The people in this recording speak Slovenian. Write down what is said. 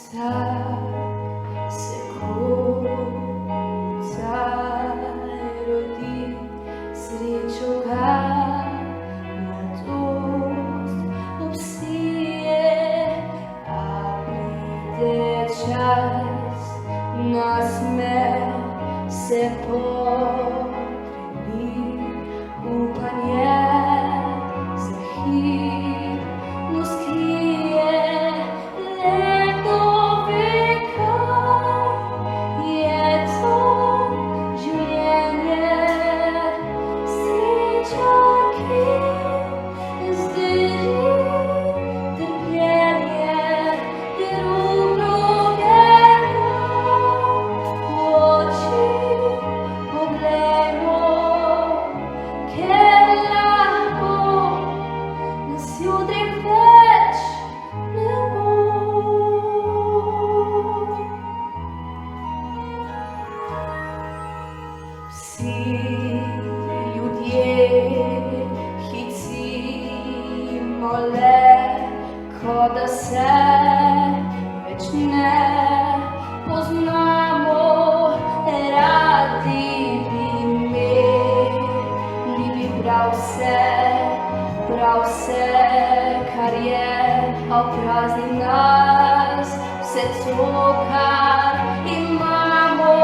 vsak sekunda rodi srečo, mladost obsije, a pride čas, nasmeh se pokreni, upanje za hip nos krije. Vsi ljudje hicimo le, kot da se več ne poznamo. Radi bi imeli bi prav vse, kar je, a prazni nas vse to, kar imamo.